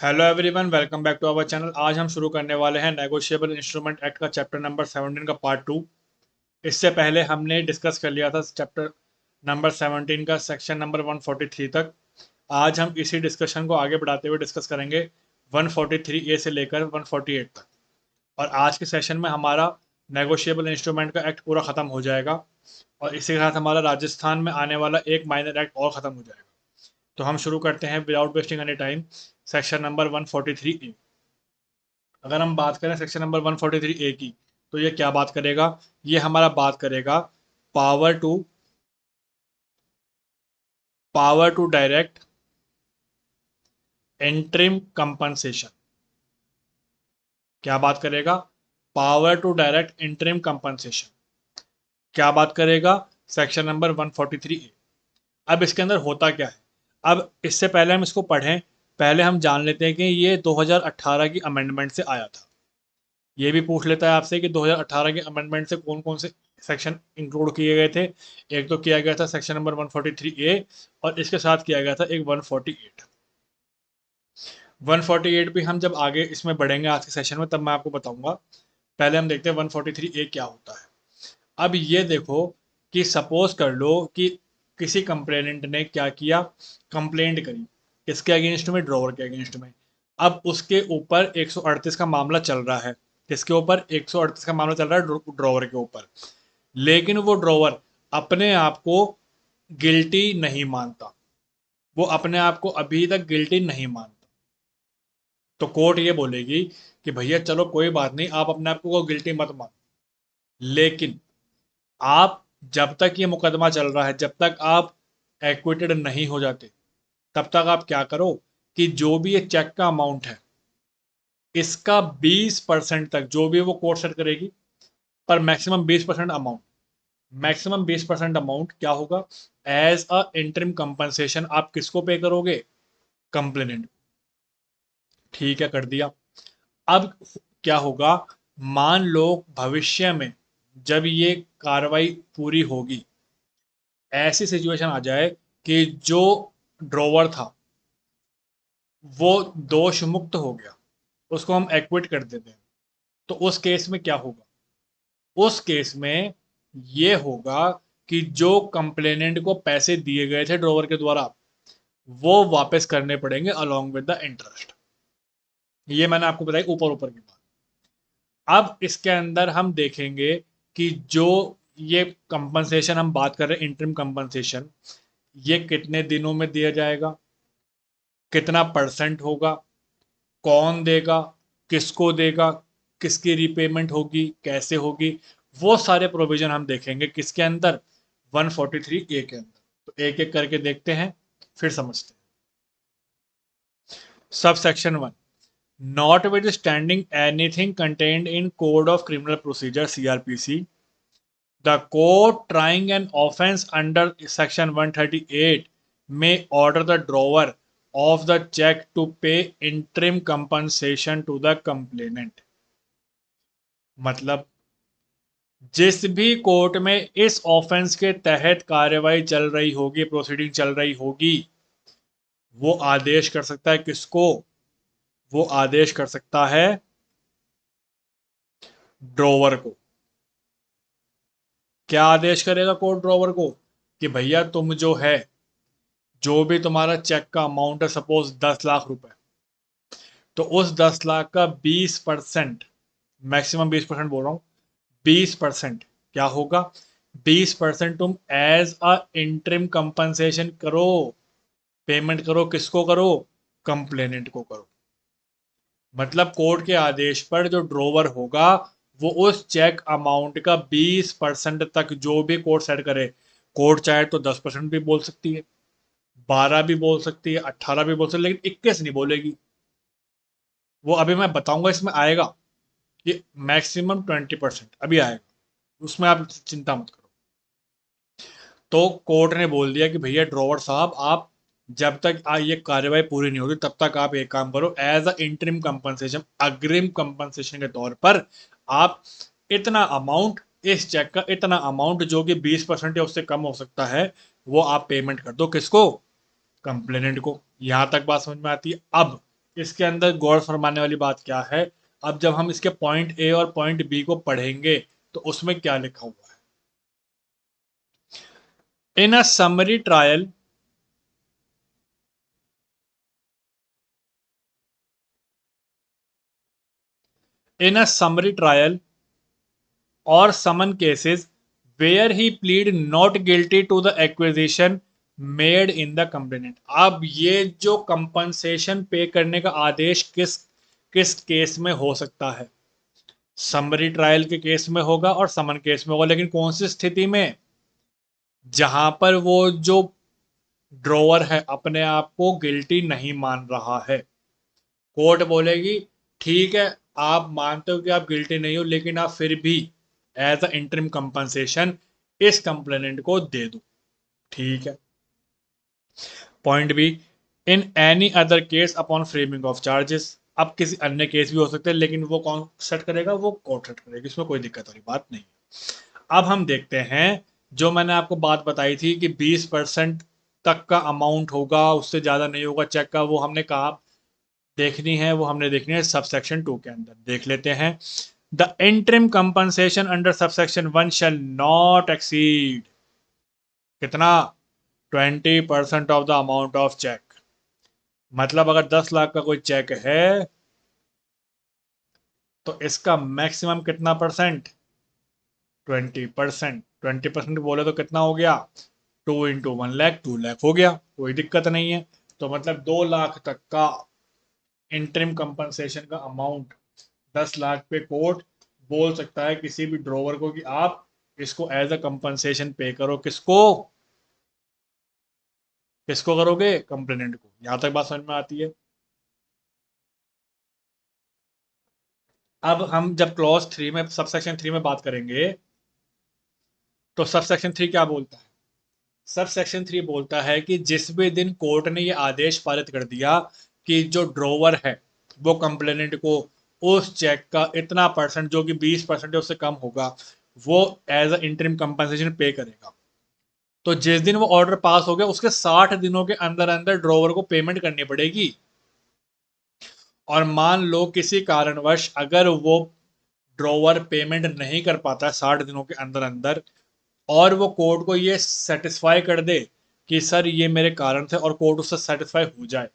Hello everyone, welcome back to our channel. आज हम शुरू करने वाले हैं नेगोशिएबल इंस्ट्रूमेंट एक्ट का चैप्टर नंबर 17 का पार्ट 2। इससे पहले हमने डिस्कस कर लिया था चैप्टर नंबर 17 का सेक्शन नंबर 143 तक। आज हम इसी डिस्कशन को आगे बढ़ाते हुए डिस्कस करेंगे 143 ए से लेकर 148 तक। और आज के सेशन में हमारा नेगोशिएबल इंस्ट्रूमेंट का एक्ट पूरा ख़त्म हो जाएगा और इसी के साथ हमारा राजस्थान में आने वाला एक माइनर एक्ट और ख़त्म हो जाएगा। तो हम शुरू करते हैं without wasting any time section number 143 ए। अगर हम बात करें सेक्शन नंबर 143 ए की, तो ये क्या बात करेगा? ये हमारा बात करेगा power to direct interim compensation. क्या बात करेगा? Power to direct interim compensation. क्या बात करेगा? Section number 143 A. अब इसके अंदर होता क्या है? अब इससे पहले हम इसको पढ़ें, पहले हम जान लेते हैं कि ये 2018 की अमेंडमेंट से आया था। ये भी पूछ लेता है आपसे कि 2018 के अमेंडमेंट से कौन कौन से सेक्शन इंक्लूड किए गए थे। एक तो किया गया था सेक्शन नंबर 143 ए और इसके साथ किया गया था एक 148। 148 भी हम जब आगे इसमें बढ़ेंगे आज के सेशन में तब मैं आपको बताऊंगा। पहले हम देखते हैं 143 ए क्या होता है। अब ये देखो कि सपोज कर लो कि किसी कंप्लेनेंट ने क्या किया, कंप्लेंट करी किसके अगेंस्ट में? ड्रॉवर के अगेंस्ट में। अब उसके ऊपर 138 का मामला चल रहा है। किसके ऊपर? 138 का मामला चल रहा है ड्रॉवर के ऊपर। लेकिन वो ड्रॉवर अपने आप को गिल्टी नहीं मानता, वो अपने आप को अभी तक गिल्टी नहीं मानता। तो कोर्ट ये बोलेगी कि भैया चलो कोई बात नहीं, आप अपने आप को गिल्टी मत मानो, लेकिन आप जब तक ये मुकदमा चल रहा है, जब तक आप एक्विटेड नहीं हो जाते, तब तक आप क्या करो कि जो भी ये चेक का अमाउंट है इसका 20% तक जो भी वो कोर्ट सेट करेगी, पर मैक्सिमम 20% अमाउंट, मैक्सिमम 20% अमाउंट क्या होगा? एज अ इंटरिम कंपनसेशन आप किसको पे करोगे? कंप्लेनेंट। ठीक है, कर दिया। अब क्या होगा? मान लो भविष्य में जब ये कार्रवाई पूरी होगी, ऐसी सिचुएशन आ जाए कि जो ड्रॉवर था वो दोष मुक्त हो गया, उसको हम एक्विट कर देते हैं। तो उस केस में क्या होगा? उस केस में ये होगा कि जो कंप्लेनेंट को पैसे दिए गए थे ड्रॉवर के द्वारा वो वापस करने पड़ेंगे अलोंग विद द इंटरेस्ट। ये मैंने आपको बताई ऊपर ऊपर की बात। अब इसके अंदर हम देखेंगे कि जो ये कंपनसेशन हम बात कर रहे हैं, इंटरिम कंपनसेशन, ये कितने दिनों में दिया जाएगा, कितना परसेंट होगा, कौन देगा, किसको देगा, किसकी रीपेमेंट होगी, कैसे होगी, वो सारे प्रोविजन हम देखेंगे किसके अंदर? 143 ए के अंदर। तो एक एक करके देखते हैं, फिर समझते हैं। Sub section 1, notwithstanding anything contained in Code of Criminal Procedure CRPC, the court trying an offence under section 138 may order the drawer of the check to pay interim compensation to the complainant। मतलब जिस भी court में इस offence के तहत कार्रवाई चल रही होगी, प्रोसीडिंग चल रही होगी, वो आदेश कर सकता है किसको? वो आदेश कर सकता है ड्रॉवर को। क्या आदेश करेगा कोर्ट ड्रॉवर को? कि भैया तुम जो है, जो भी तुम्हारा चेक का अमाउंट है, सपोज 10 लाख रुपए, तो उस 10 लाख का 20%, मैक्सिमम 20% बोल रहा हूं, 20% क्या होगा? 20% तुम एज अ इंटरिम कंपनसेशन करो, पेमेंट करो। किसको करो? कंप्लेनेंट को करो। मतलब कोर्ट के आदेश पर जो ड्रॉवर होगा वो उस चेक अमाउंट का 20% तक जो भी कोर्ट सेट करे, कोर्ट चाहे तो 10% भी बोल सकती है, 12 भी बोल सकती है, 18 भी बोल सकती है, लेकिन 21 नहीं बोलेगी। वो अभी मैं बताऊंगा, इसमें आएगा ये मैक्सिमम 20% अभी आएगा, उसमें आप चिंता मत करो। तो कोर्ट ने बोल दिया कि भैया ड्रॉवर साहब, आप जब तक ये कार्यवाही पूरी नहीं होगी तब तक आप एक काम करो, एज अ इंटरिम कंपनसेशन, अग्रिम कंपनसेशन के तौर पर आप इतना अमाउंट, इस चेक का इतना अमाउंट जो कि 20% या उससे कम हो सकता है, वो आप पेमेंट कर दो। किसको? कंप्लेनेंट को। यहां तक बात समझ में आती है? अब इसके अंदर गौर फरमाने वाली बात क्या है, अब जब हम इसके पॉइंट ए और पॉइंट बी को पढ़ेंगे तो उसमें क्या लिखा हुआ है। In a summary trial, in a summary trial और summons cases where he plead not guilty to the accusation made in the complainant. अब ये जो कंपनसेशन पे करने का आदेश किस किस केस में हो सकता है, समरी ट्रायल के केस में होगा और समन केस में होगा, लेकिन कौन सी स्थिति में, जहां पर वो जो ड्रोवर है अपने आप को गिल्टी नहीं मान रहा है। कोर्ट बोलेगी ठीक है, आप मानते हो कि आप गिल्टी नहीं हो, लेकिन आप फिर भी एज अ इंटरिम कंपनसेशन इस कंप्लेनेंट को दे दो, ठीक है। Point B, in any other case upon framing of charges. अब किसी अन्य केस भी हो सकते हैं, लेकिन वो कौन सेट करेगा, वो कोर्ट सेट करेगी, इसमें कोई दिक्कत वाली बात नहीं। अब हम देखते हैं, जो मैंने आपको बात बताई थी कि 20% तक का अमाउंट होगा, उससे ज़्यादा नहीं होगा चेक का, वो हमने कहा देखनी है, वो हमने देखनी है सबसेक्शन 2 के अंदर। देख लेते हैं। The interim compensation under subsection 1 shall not exceed कितना, 20% of the amount of cheque. मतलब अगर 10 लाख का कोई चेक है तो इसका मैक्सिमम कितना परसेंट, 20%। 20% बोले तो कितना हो गया, 2 × 1 लाख, 2 लाख हो गया, कोई दिक्कत नहीं है। तो मतलब 2 लाख तक का इंटरिम कंपनसेशन का अमाउंट, 10 लाख पे कोर्ट बोल सकता है किसी भी ड्रोवर को कि आप इसको एज अ कंपनसेशन पे करो। किसको, किसको करोगे, कंप्लेनेंट को। यहां तक बात समझ में आती है। अब हम जब क्लॉज 3 में, सबसेक्शन 3 में बात करेंगे, तो सबसेक्शन 3 क्या बोलता है। सब सेक्शन 3 बोलता है कि जिस भी दिन कोर्ट ने ये आदेश पारित कर दिया कि जो ड्रोवर है वो कंप्लेनेंट को उस चेक का इतना परसेंट, जो कि 20% उससे कम होगा, वो एज अ इंटरिम कंपनसेशन पे करेगा, तो जिस दिन वो ऑर्डर पास हो गया उसके 60 दिनों के अंदर अंदर ड्रोवर को पेमेंट करनी पड़ेगी। और मान लो किसी कारणवश अगर वो ड्रोवर पेमेंट नहीं कर पाता 60 दिनों के अंदर अंदर, और वो कोर्ट को ये सेटिस्फाई कर दे कि सर ये मेरे कारण थे, और कोर्ट उससे सेटिस्फाई हो जाए,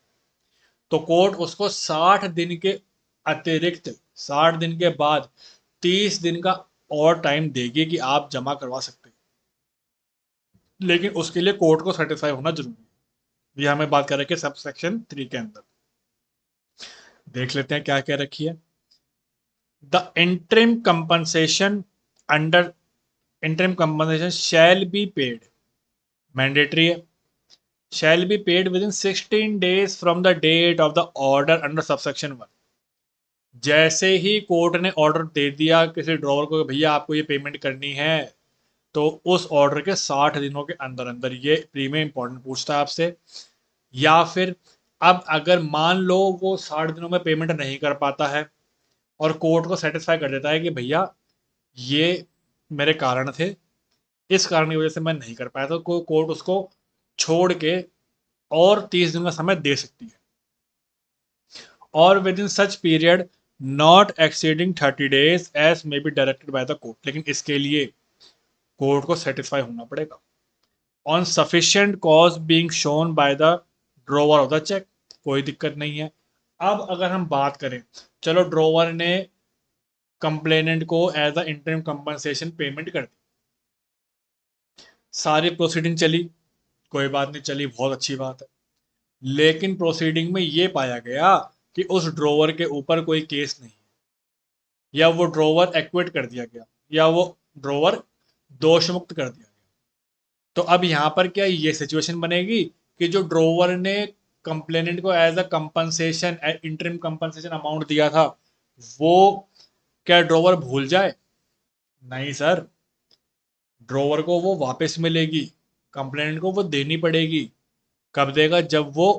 तो कोर्ट उसको 60 दिन के अतिरिक्त, 60 दिन के बाद 30 दिन का और टाइम देगी कि आप जमा करवा सकते हैं, लेकिन उसके लिए कोर्ट को सेटिस्फाई होना जरूरी है। ये हमें बात कर रखी है सब सेक्शन 3 के अंदर। देख लेते हैं क्या क्या रखी है। The interim compensation under, interim compensation shall be paid, mandatory है, shall be paid within 16 days from the date of the order under subsection 1। जैसे ही कोर्ट ने ऑर्डर दे दिया किसी ड्रॉवर को कि भैया आपको ये पेमेंट करनी है, तो उस ऑर्डर के 60 दिनों के अंदर अंदर, ये प्रीमियम इंपॉर्टेंट पूछता है आपसे। या फिर अब अगर मान लो वो 60 दिनों में पेमेंट नहीं कर पाता है और कोर्ट को सेटिस्फाई कर देता है कि भैया ये मेरे कारण थे, इस कारण की वजह से मैं नहीं कर पाया, तो कोर्ट उसको छोड़ के और 30 दिन का समय दे सकती है, और within such period not exceeding 30 days as may be directed by the court. लेकिन इसके लिए कोर्ट को सेटिस्फाई होना पड़ेगा on sufficient cause being shown by the drawer of the cheque, कोई दिक्कत नहीं है। अब अगर हम बात करें, चलो ड्रोवर ने कंप्लेनेंट को as a interim compensation payment कर दी, सारी प्रोसीडिंग चली, कोई बात नहीं चली, बहुत अच्छी बात है। लेकिन प्रोसीडिंग में ये पाया गया कि उस ड्रोवर के ऊपर कोई केस नहीं, या वो ड्रोवर एक्विट कर दिया गया, या वो ड्रोवर दोष मुक्त कर दिया गया। तो अब यहाँ पर क्या ये सिचुएशन बनेगी कि जो ड्रोवर ने कंप्लेनेंट को as a compensation, interim compensation amount दिया था, वो क्या ड्रोवर भूल जाए, नहीं सर, ड्रोवर को वो वापस मिलेगी, कंप्लेनेंट को वो देनी पड़ेगी। कब देगा, जब वो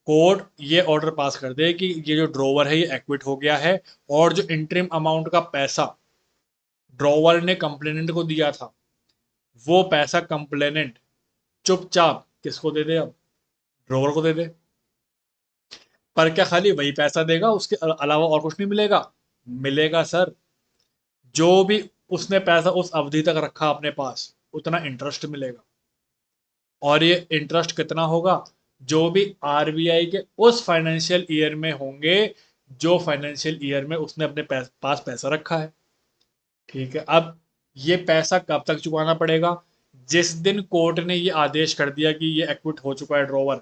कोर्ट ये ऑर्डर पास कर दे कि ये जो ड्रोवर है ये एक्विट हो गया है, और जो इंटरिम अमाउंट का पैसा ड्रोवर ने कंप्लेनेंट को दिया था, वो पैसा कंप्लेनेंट चुपचाप किसको दे दे, अब ड्रोवर को दे दे। पर क्या खाली वही पैसा देगा, उसके अलावा और कुछ नहीं मिलेगा? मिलेगा सर। जो भी उसने पैसा उस अवधि तक रखा अपने पास, उतना इंटरेस्ट मिलेगा। और ये इंटरेस्ट कितना होगा? जो भी आरबीआई के उस फाइनेंशियल ईयर में होंगे, जो फाइनेंशियल ईयर में उसने अपने पास पैसा रखा है। ठीक है, अब ये पैसा कब तक चुकाना पड़ेगा? जिस दिन कोर्ट ने ये आदेश कर दिया कि ये एक्विट हो चुका है ड्रॉवर,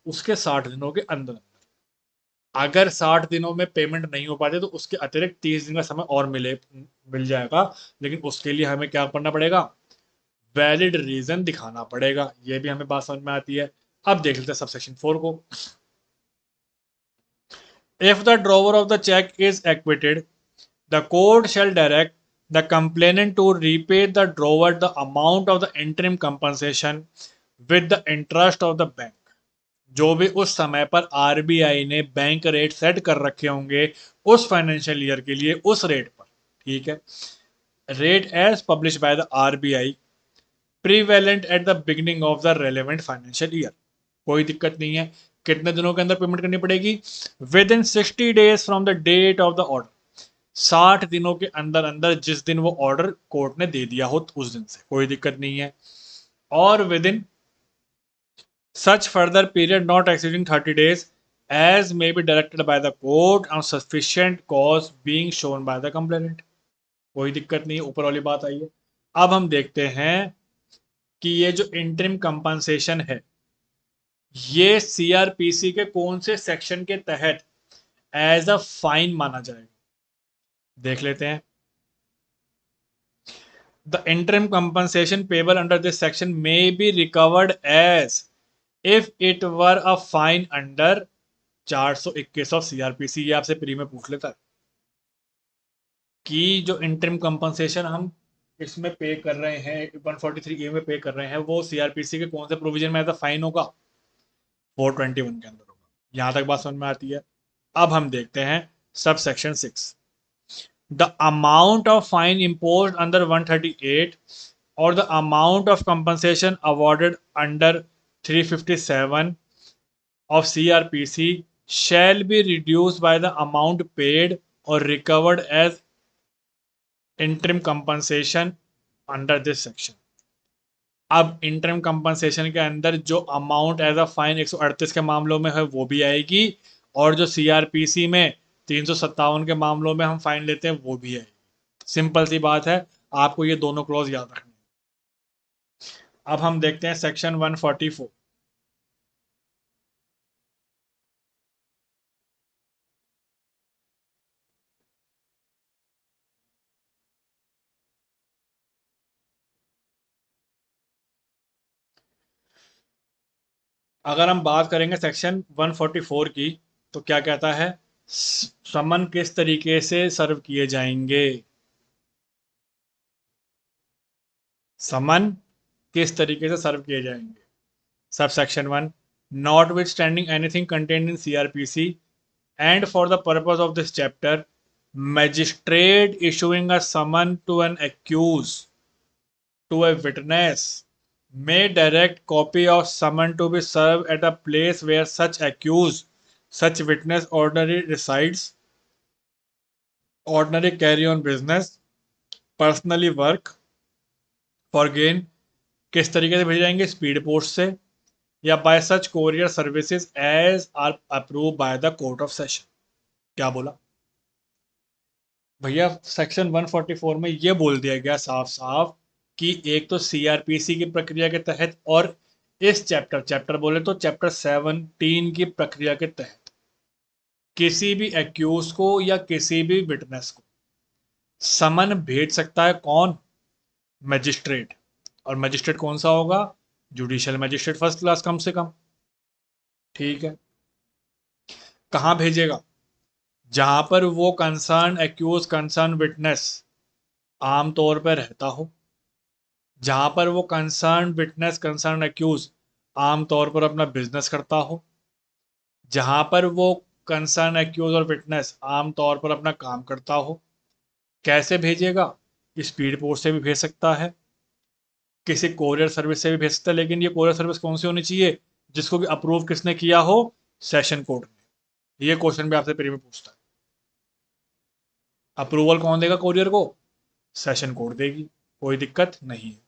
उसके 60 दिनों के अंदर। अगर 60 दिनों में पेमेंट नहीं हो पाती तो उसके अतिरिक्त 30 दिन का समय और मिल जाएगा। लेकिन उसके लिए हमें क्या करना पड़ेगा? वैलिड रीजन दिखाना पड़ेगा। ये भी हमें बात समझ में आती है। अब देख लेते हैं सबसेक्शन 4 को। If the drawer of the cheque is acquitted, the court shall direct the complainant to repay the drawer the amount of the interim compensation with the interest of the bank. जो भी उस समय पर RBI ने bank rate set कर रखे होंगे उस फाइनेंशियल ईयर के लिए, उस रेट पर। ठीक है, rate as publish by the RBI prevalent at the beginning of the relevant financial year. कोई दिक्कत नहीं है। कितने दिनों के अंदर पेमेंट करनी पड़ेगी? Within 60 days from the date of the order. 60 दिनों के अंदर अंदर, जिस दिन वो ऑर्डर कोर्ट ने दे दिया हो उस दिन से, कोई दिक्कत नहीं है। और with in such further period not exceeding 30 days as may be directed by the court on sufficient cause being shown by the complainant। कोई दिक्कत नहीं है, ऊपर वाली बात आई है। अब हम देखते हैं कि ये जो इंटरिम कंपनसेशन है, ये सीआरपीसी के कौन से सेक्शन के तहत एज अ फाइन माना जाएगा, देख लेते हैं। The interim compensation payable under this section may be recovered as if it were a fine under 421 of CrPC. ये आपसे प्री में पूछ लेता है कि जो इंटरिम कंपनसेशन हम इसमें पे कर रहे हैं, 143A में पे कर रहे हैं, वो सीआरपीसी के कौन से प्रोविजन में एज अ फाइन होगा? 421 के अंदर होगा। यहां तक बात समझ में आती है। अब हम देखते हैं sub section 6। The amount of fine imposed under 138 और the amount of compensation awarded under 357 of CRPC shall be reduced by the amount paid or recovered as interim compensation under this section। अब interim compensation के अंदर जो amount as a fine 138 के मामलों में है वो भी आएगी, और जो सीआरपीसी में 357 के मामलों में हम फाइन लेते हैं वो भी आएगी। सिंपल सी बात है, आपको ये दोनों क्लॉज याद रखने। अब हम देखते हैं सेक्शन 144। अगर हम बात करेंगे सेक्शन 144 की, तो क्या कहता है? समन किस तरीके से सर्व किए जाएंगे? समन किस तरीके से सर्व किए जाएंगे? Subsection 1, notwithstanding anything contained in CrPC and for the purpose of this chapter, magistrate issuing a summon to an accuse to a witness may direct copy of summon to be served at a place where such accused, such witness ordinarily resides, ordinarily carry on business, personally work for gain। किस तरीके से भेजे जाएंगे? Speed post से, या by such courier services as are approve by the court of session. क्या बोला भैया? सेक्शन 144 में ये बोल दिया गया साफ साफ कि एक तो सीआरपीसी की प्रक्रिया के तहत, और इस चैप्टर बोले तो चैप्टर 17 की प्रक्रिया के तहत किसी भी एक्यूज को या किसी भी विटनेस को समन भेज सकता है। कौन? मजिस्ट्रेट। और मजिस्ट्रेट कौन सा होगा? जुडिशियल मजिस्ट्रेट फर्स्ट क्लास, कम से कम। ठीक है, कहां भेजेगा? जहां पर वो कंसर्न एक्यूज, कंसर्न विटनेस आमतौर पर रहता हो, जहां पर वो कंसर्न विटनेस, कंसर्न एक्यूज आमतौर पर अपना बिजनेस करता हो, जहां पर वो कंसर्न एक्यूज और विटनेस आमतौर पर अपना काम करता हो। कैसे भेजेगा? स्पीड पोस्ट से भी भेज सकता है, किसी कोरियर सर्विस से भी भेज सकता है। लेकिन ये कोरियर सर्विस कौन सी होनी चाहिए? जिसको कि अप्रूव किसने किया हो? सेशन कोर्ट ने। ये क्वेश्चन भी आपसे प्री में पूछता है। अप्रूवल कौन देगा कोरियर को? सेशन कोड देगी, कोई दिक्कत नहीं है।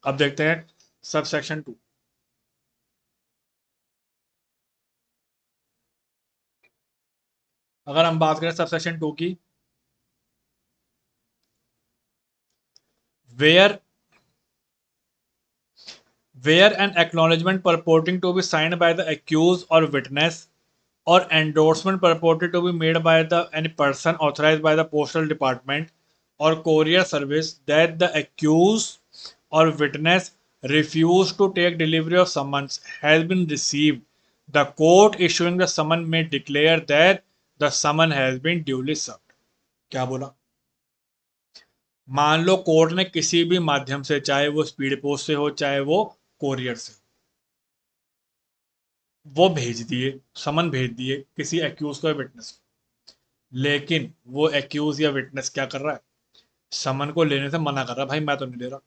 अब देखते हैं सब सेक्शन 2। अगर हम बात करें सब सेक्शन 2 की, where where an acknowledgement purporting to be signed by the accused or witness, or endorsement purported to be made by the any person authorized by the postal department or courier service that the accused or witness refused to take delivery of summons has been received, the court issuing the summons may declare that the summons has been duly served। क्या बोला? मान लो court ने किसी भी माध्यम से, चाहे वो स्पीड पोस्ट से हो चाहे वो कोरियर से, वो भेज दिए, समन भेज दिए किसी एक्यूज को या विटनेस को, लेकिन वो एक्यूज या विटनेस क्या कर रहा है? समन को लेने से मना कर रहा है, भाई मैं तो नहीं ले रहा।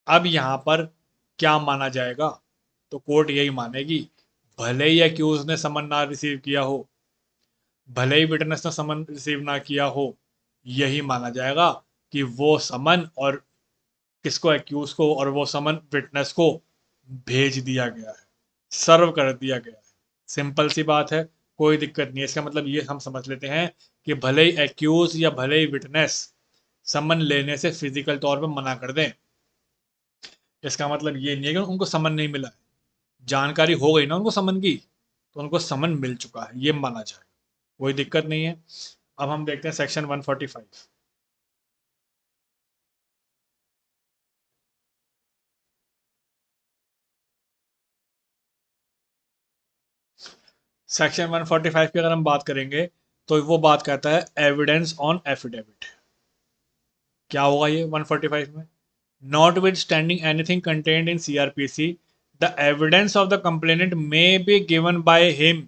अब यहां पर क्या माना जाएगा? तो कोर्ट यही मानेगी, भले ही एक्यूज ने समन ना रिसीव किया हो, भले ही विटनेस ने समन रिसीव ना किया हो, यही माना जाएगा कि वो समन और किसको, एक्यूज को, और वो समन विटनेस को भेज दिया गया है, सर्व कर दिया गया है। सिंपल सी बात है, कोई दिक्कत नहीं है। इसका मतलब ये हम समझ लेते हैं कि भले ही एक्यूज या भले ही विटनेस समन लेने से फिजिकल तौर पे मना कर दें, इसका मतलब ये नहीं है कि उनको समन नहीं मिला है। जानकारी हो गई ना उनको समन की, तो उनको समन मिल चुका है, ये माना जाएगा, कोई दिक्कत नहीं है। अब हम देखते हैं सेक्शन 145। सेक्शन 145 की अगर हम बात करेंगे तो वो बात कहता है एविडेंस ऑन एफिडेविट। क्या होगा ये 145 में? Notwithstanding anything contained in CRPC, the evidence of the complainant may be given by him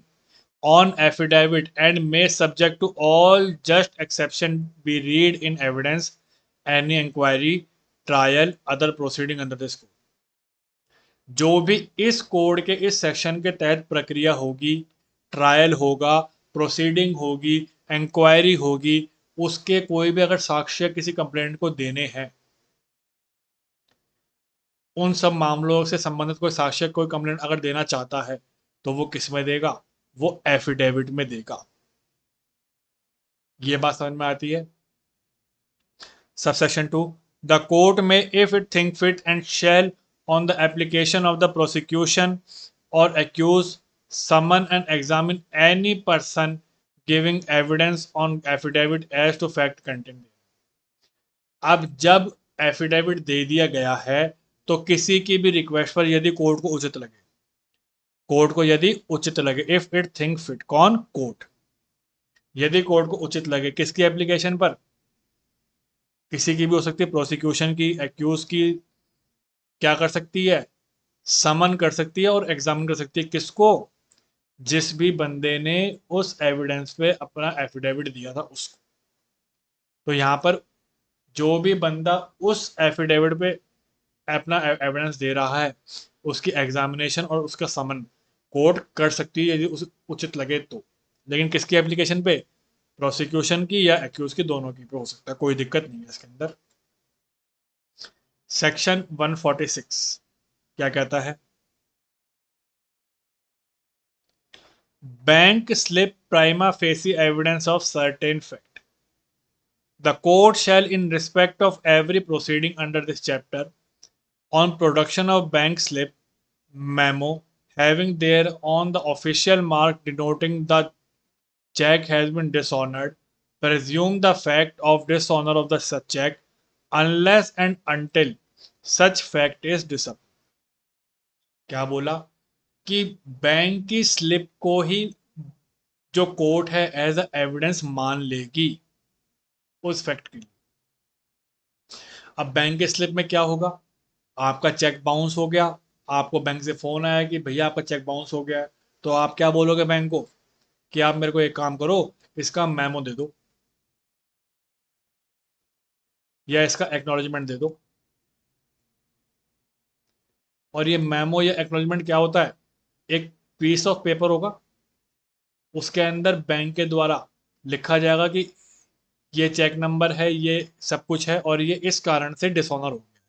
on affidavit and may subject to all just exception be read in evidence, any inquiry, trial, other proceeding under this code। जो भी इस code के इस section के तहत प्रक्रिया होगी, trial होगा, प्रोसीडिंग होगी, इंक्वायरी होगी, उसके कोई भी अगर साक्ष्य किसी कंप्लेंट को देने हैं, उन सब मामलों से संबंधित कोई साक्ष्य कोई कंप्लेंट अगर देना चाहता है, तो वो किस में देगा? वो एफिडेविट में देगा। ये बात समझ में आती है? सबसेक्शन 2, द कोर्ट में if it think fit and shall on the application of the prosecution और accused summon and examine any person giving evidence on affidavit as to fact contained। अब जब एफिडेविट दे दिया गया है, तो किसी की भी रिक्वेस्ट पर यदि कोर्ट को उचित लगे, कोर्ट को यदि उचित लगे, इफ इट थिंक फिट, कौन? कोर्ट। यदि कोर्ट को उचित लगे, किसकी एप्लीकेशन पर? किसी की भी हो सकती है, प्रोसिक्यूशन की, एक्यूज की, क्या कर सकती है? समन कर सकती है और एग्जामिन कर सकती है, किसको? जिस भी बंदे ने उस एविडेंस पे अपना एफिडेविट दिया था उसको। तो यहां पर जो भी बंदा उस एफिडेविट पे अपना एविडेंस दे रहा है, उसकी एग्जामिनेशन और उसका समन कोर्ट कर सकती है यदि उसे उचित लगे तो। लेकिन किसकी एप्लीकेशन पे? प्रोसिक्यूशन की या एक्यूज की, दोनों की पे हो सकता है, कोई दिक्कत नहीं है इसके अंदर। सेक्शन 146 क्या कहता है? Bank slip prima facie evidence of certain fact. The court shell in respect of every proceeding under this chapter on production of bank slip memo having thereon the official mark denoting the check has been dishonored, presume the fact of dishonor of the such check unless and until such fact is disproved। क्या बोला? कि bank की slip को ही जो court है as a evidence मान लेगी उस फैक्ट के लिए। अब बैंक के स्लिप में क्या होगा? आपका चेक बाउंस हो गया, आपको बैंक से फोन आया कि भैया आपका चेक बाउंस हो गया है, तो आप क्या बोलोगे बैंक को? कि आप मेरे को एक काम करो, इसका मेमो दे दो या इसका एक्नॉलेजमेंट दे दो। और ये मेमो या एक्नॉलेजमेंट क्या होता है? एक पीस ऑफ पेपर होगा, उसके अंदर बैंक के द्वारा लिखा जाएगा कि ये चेक नंबर है, ये सब कुछ है और ये इस कारण से डिसऑनर हो गया,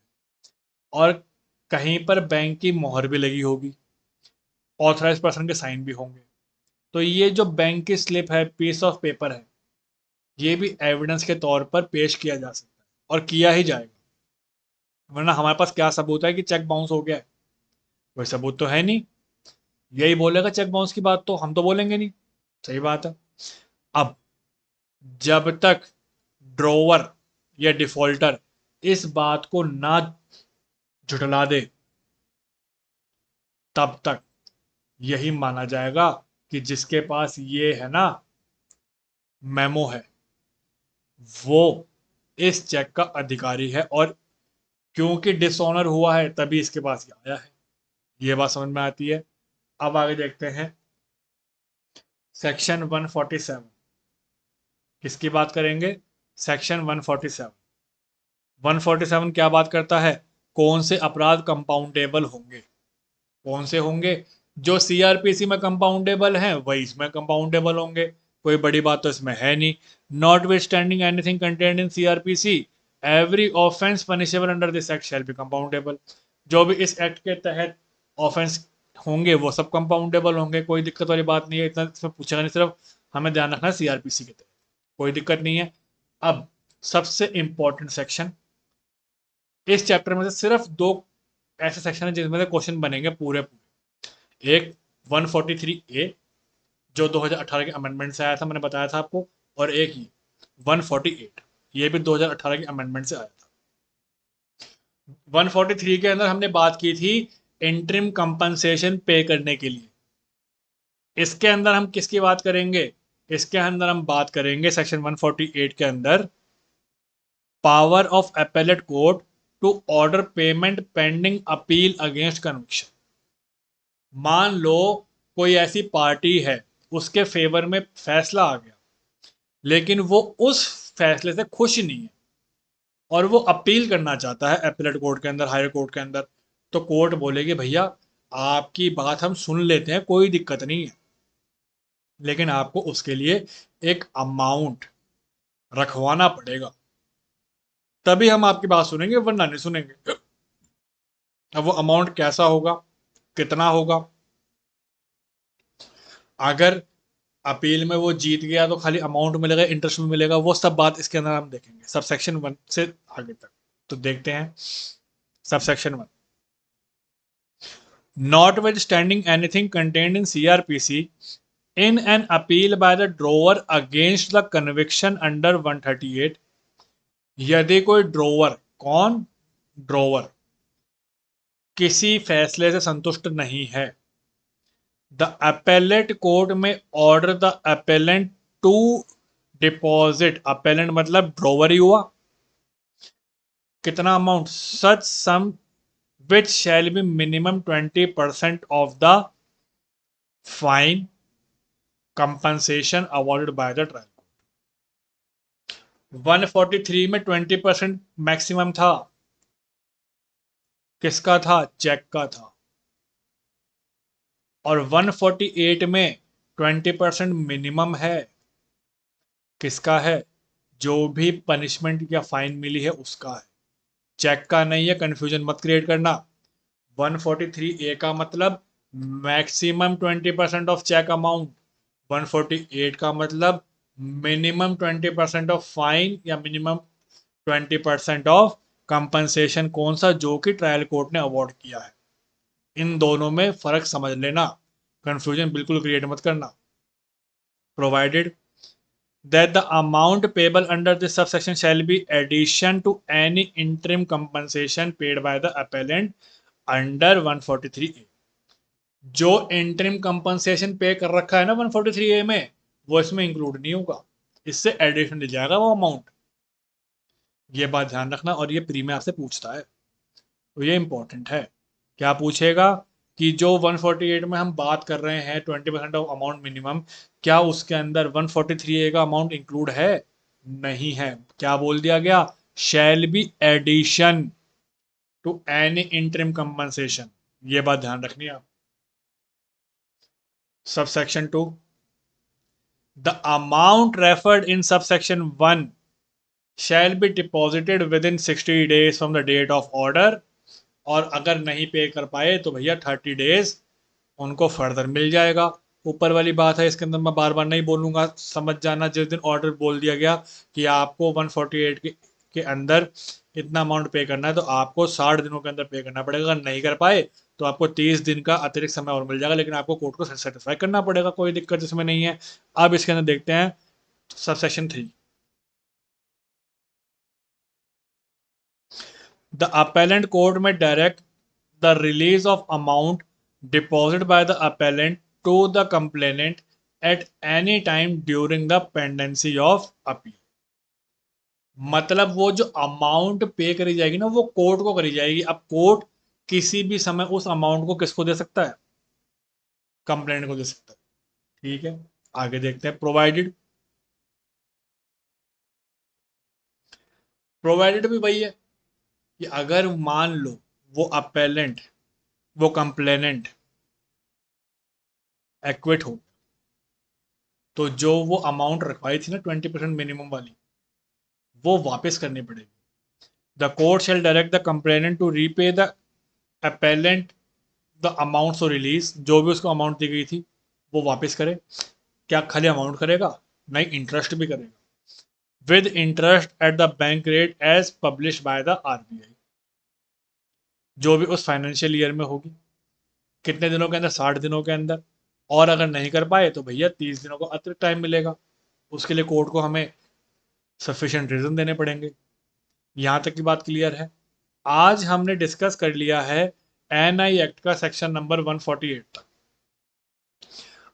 और कहीं पर बैंक की मोहर भी लगी होगी, ऑथराइज पर्सन के साइन भी होंगे। तो ये जो बैंक की स्लिप है, पीस ऑफ पेपर है, ये भी एविडेंस के तौर पर पेश किया जा सकता है और किया ही जाएगा। वरना हमारे पास क्या सबूत है कि चेक बाउंस हो गया है? कोई सबूत तो है नहीं। यही बोलेगा चेक बाउंस की बात, तो हम तो बोलेंगे नहीं। सही बात है। अब जब तक ड्रोवर या डिफॉल्टर इस बात को ना झुठला दे, तब तक यही माना जाएगा कि जिसके पास ये है ना, मेमो है, वो इस चेक का अधिकारी है, और क्योंकि डिसऑनर हुआ है तभी इसके पास ये आया है। ये बात समझ में आती है। अब आगे देखते हैं सेक्शन 147। किसकी बात करेंगे? सेक्शन 147। 147 क्या बात करता है? कौन से अपराध कंपाउंडेबल होंगे? कौन से होंगे? जो सीआरपीसी में कंपाउंडेबल हैं वही इसमें कंपाउंडेबल होंगे। कोई बड़ी बात तो इसमें है नहीं। Not with standing anything contained in CrPC, every offence punishable under this act shall be compoundable. जो भी इस एक्ट के तहत ऑफेंस होंगे वो सब कंपाउंडेबल होंगे। कोई दिक्कत वाली बात नहीं है, इतना इसमें पूछेगा नहीं। सिर्फ हमें ध्यान रखना है सीआरपीसी के तहत, कोई दिक्कत नहीं है। अब सबसे इंपॉर्टेंट सेक्शन, इस चैप्टर में से सिर्फ दो ऐसे सेक्शन है जिसमें से क्वेश्चन बनेंगे पूरे पूरे। एक 143 ए, जो 2018 के अमेंडमेंट से आया था, मैंने बताया था आपको, और एक ही 148, ये भी 2018 के अमेंडमेंट से आया था। 143 के अंदर हमने बात की थी इंटरिम कंपनसेशन पे करने के लिए। इसके अंदर हम किसकी बात करेंगे? इसके अंदर हम बात करेंगे सेक्शन 148 के अंदर power of appellate court to order payment pending appeal against conviction. मान लो कोई ऐसी पार्टी है, उसके फेवर में फैसला आ गया, लेकिन वो उस फैसले से खुश नहीं है और वो अपील करना चाहता है एपेलेट कोर्ट के अंदर, हायर कोर्ट के अंदर। तो कोर्ट बोलेगी भैया आपकी बात हम सुन लेते हैं, कोई दिक्कत नहीं है, लेकिन आपको उसके लिए एक अमाउंट रखवाना पड़ेगा, तभी हम आपकी बात सुनेंगे, वरना नहीं सुनेंगे। अब वो अमाउंट कैसा होगा, कितना होगा? अगर अपील में वो जीत गया तो खाली अमाउंट मिलेगा, इंटरेस्ट में मिलेगा, वो सब बात इसके अंदर हम देखेंगे सब सेक्शन 1 से आगे तक। तो देखते हैं sub section 1। Not with standing anything contained in CrPC in an appeal by the drawer against the conviction under 138, यदि कोई ड्रोवर, कौन? ड्रोवर किसी फैसले से संतुष्ट नहीं है, the appellate court may order the appellant to deposit, appellant मतलब ड्रोवर ही हुआ, कितना amount? Such sum which shall be minimum 20% of the fine compensation awarded by the trial. 143 में 20% मैक्सिमम था, किसका था? चेक का था। और 148 में 20% मिनिमम है, किसका है? जो भी पनिशमेंट या फाइन मिली है उसका है, चेक का नहीं है, कंफ्यूजन मत क्रिएट करना। 143 ए का मतलब मैक्सिमम 20% ऑफ चेक अमाउंट, 148 का मतलब मिनिमम 20% ऑफ फाइन या मिनिमम 20% ऑफ कंपनसेशन। कौन सा? जो कि ट्रायल कोर्ट ने अवॉर्ड किया है। इन दोनों में फर्क समझ लेना, कंफ्यूजन बिल्कुल क्रिएट मत करना। Provided that the amount payable under this subsection shall be addition to any interim compensation paid by the appellant under 143A। जो इंटरिम कंपनसेशन पे कर रखा है ना 143A में, वो इसमें इंक्लूड नहीं होगा, इससे एडिशन मिल जाएगा वो अमाउंट। ये बात ध्यान रखना, और ये प्री में आपसे पूछता है, तो ये इंपॉर्टेंट है। क्या पूछेगा कि जो 148 में हम बात कर रहे हैं 20% ऑफ अमाउंट मिनिमम, क्या उसके अंदर 143A का अमाउंट इंक्लूड है? नहीं है। क्या बोल दिया गया? Shall be addition to any interim compensation. ये बात ध्यान रखनी है आप। Subsection 2, the amount referred in subsection 1 shall be deposited within 60 days from the date of order, और अगर नहीं पे कर पाए तो भैया 30 डेज उनको फर्दर मिल जाएगा। ऊपर वाली बात है, इसके अंदर मैं बार बार नहीं बोलूंगा, समझ जाना। जिस दिन ऑर्डर बोल दिया गया कि आपको 148 के अंदर इतना अमाउंट पे करना है, तो आपको 60 दिनों के अंदर पे करना पड़ेगा। अगर नहीं कर पाए तो आपको 30 दिन का अतिरिक्त समय और मिल जाएगा, लेकिन आपको कोर्ट को सेटिस्फाई करना पड़ेगा, कोई दिक्कत इसमें नहीं है। अब इसके अंदर देखते हैं सबसेक्शन 3, द appellant कोर्ट में direct the release of amount deposited by the appellant to the complainant at any time during the pendency of appeal। मतलब वो जो अमाउंट पे करी जाएगी ना, वो कोर्ट को करी जाएगी। अब कोर्ट किसी भी समय उस अमाउंट को किसको दे सकता है? कंप्लेंट को दे सकता है। ठीक है, आगे देखते हैं। प्रोवाइडेड, प्रोवाइडेड भी वही है कि अगर मान लो वो अपेलेंट, वो कंप्लेनेंट एक्विट हो, तो जो वो अमाउंट रखवाई थी ना 20% मिनिमम वाली, वो वापस करनी पड़ेगी। The court shall direct the complainant to repay the appellant the amount so release, जो भी उसको अमाउंट दी गई थी वो वापस करे। क्या खाली अमाउंट करेगा? नहीं, इंटरेस्ट भी करेगा, with interest at the bank rate as publish by the RBI, जो भी उस फाइनेंशियल ईयर में होगी। कितने दिनों के अंदर? 60 दिनों के अंदर। और अगर नहीं कर पाए तो भैया 30 दिनों का अतिरिक्त टाइम मिलेगा। उसके लिए कोर्ट को हमें सफिशिएंट रीजन देने पड़ेंगे। यहाँ तक की बात क्लियर है? आज हमने डिस्कस कर लिया है एनआई एक्ट का सेक्शन नंबर 148 तक।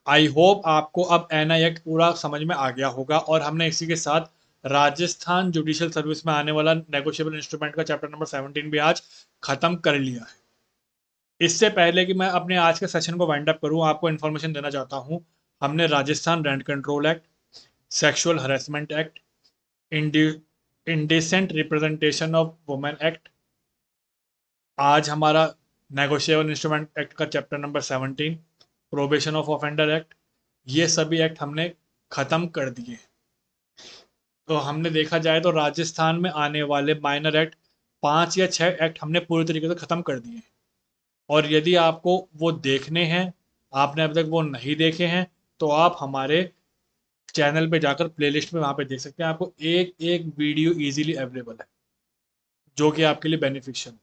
आई होप आपको अब एनआई एक्ट पूरा समझ में आ गया होगा, और हमने इसी के साथ राजस्थान जुडिशियल सर्विस में आने वाला नेगोशिएबल इंस्ट्रूमेंट का चैप्टर नंबर 17 भी आज खत्म कर लिया है। इससे पहले कि मैं अपने आज के सेशन को वाइंड अप करूं, आपको इन्फॉर्मेशन देना चाहता हूं। हमने Rajasthan rent control act, sexual harassment act, indecent representation of women act, आज हमारा नेगोशिएबल इंस्ट्रूमेंट एक्ट का chapter number 17, probation of offender act, ये सभी एक्ट हमने ख़त्म कर दिए। तो हमने देखा जाए तो राजस्थान में आने वाले माइनर एक्ट 5 या 6 एक्ट हमने पूरी तरीके से ख़त्म कर दिए। और यदि आपको वो देखने हैं, आपने अभी तक वो नहीं देखे हैं, तो आप हमारे चैनल पे जाकर प्लेलिस्ट में वहाँ पे देख सकते हैं। आपको एक एक वीडियो इजीली अवेलेबल है, जो कि आपके लिए बेनिफिशियल है।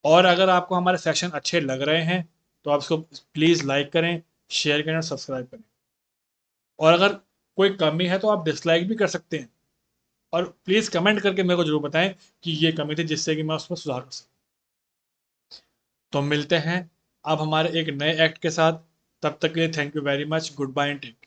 और अगर आपको हमारे सेशन अच्छे लग रहे हैं तो आप इसको प्लीज़ लाइक करें, शेयर करें और सब्सक्राइब करें। और अगर कोई कमी है तो आप डिसलाइक भी कर सकते हैं, और प्लीज़ कमेंट करके मेरे को जरूर बताएं कि ये कमी थी, जिससे कि मैं उसमें सुधार कर सकूँ। तो मिलते हैं अब हमारे एक नए एक्ट के साथ। तब तक के लिए thank you very much, goodbye and take care.